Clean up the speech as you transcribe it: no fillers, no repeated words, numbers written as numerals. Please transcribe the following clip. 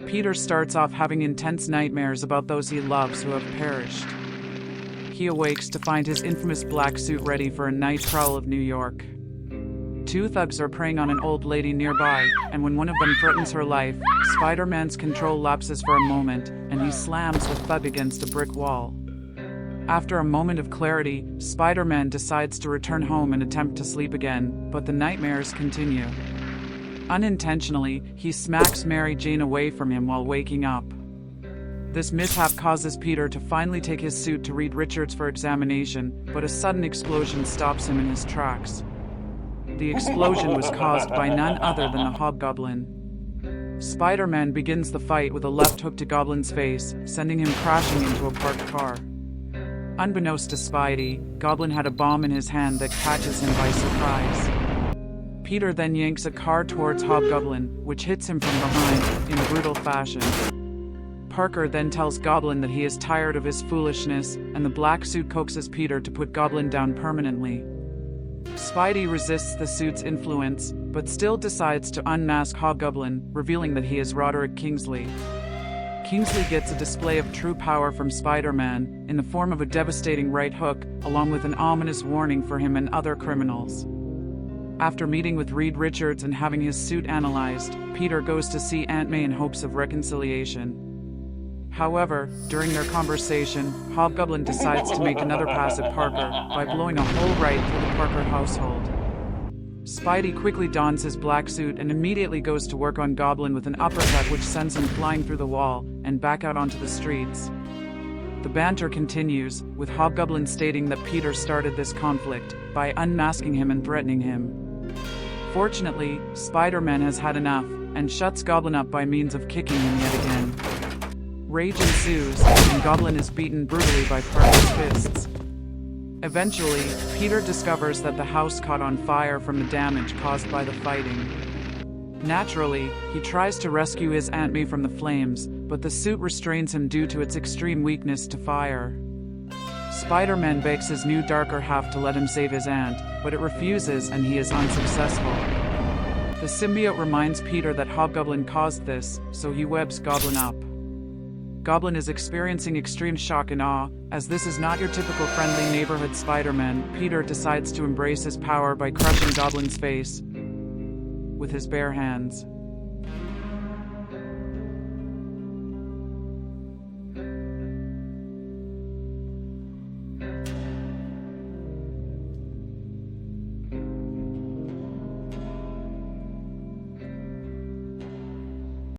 Peter starts off having intense nightmares about those he loves who have perished. He awakes to find his infamous black suit ready for a night prowl of New York. Two thugs are preying on an old lady nearby, and when one of them threatens her life, Spider-Man's control lapses for a moment, and he slams the thug against a brick wall. After a moment of clarity, Spider-Man decides to return home and attempt to sleep again, but the nightmares continue. Unintentionally, he smacks Mary Jane away from him while waking up. This mishap causes Peter to finally take his suit to Reed Richards for examination, but a sudden explosion stops him in his tracks. The explosion was caused by none other than the Hobgoblin. Spider-Man begins the fight with a left hook to Goblin's face, sending him crashing into a parked car. Unbeknownst to Spidey, Goblin had a bomb in his hand that catches him by surprise. Peter then yanks a car towards Hobgoblin, which hits him from behind, in brutal fashion. Parker then tells Goblin that he is tired of his foolishness, and the black suit coaxes Peter to put Goblin down permanently. Spidey resists the suit's influence, but still decides to unmask Hobgoblin, revealing that he is Roderick Kingsley. Kingsley gets a display of true power from Spider-Man, in the form of a devastating right hook, along with an ominous warning for him and other criminals. After meeting with Reed Richards and having his suit analyzed, Peter goes to see Aunt May in hopes of reconciliation. However, during their conversation, Hobgoblin decides to make another pass at Parker by blowing a hole right through the Parker household. Spidey quickly dons his black suit and immediately goes to work on Goblin with an uppercut which sends him flying through the wall and back out onto the streets. The banter continues, with Hobgoblin stating that Peter started this conflict by unmasking him and threatening him. Fortunately, Spider-Man has had enough and shuts Goblin up by means of kicking him yet again. Rage ensues, and Goblin is beaten brutally by Parker's fists. Eventually, Peter discovers that the house caught on fire from the damage caused by the fighting. Naturally, he tries to rescue his Aunt May from the flames, but the suit restrains him due to its extreme weakness to fire. Spider-Man begs his new darker half to let him save his aunt, but it refuses and he is unsuccessful. The symbiote reminds Peter that Hobgoblin caused this, so he webs Goblin up. Goblin is experiencing extreme shock and awe. As this is not your typical friendly neighborhood Spider-Man, Peter decides to embrace his power by crushing Goblin's face with his bare hands.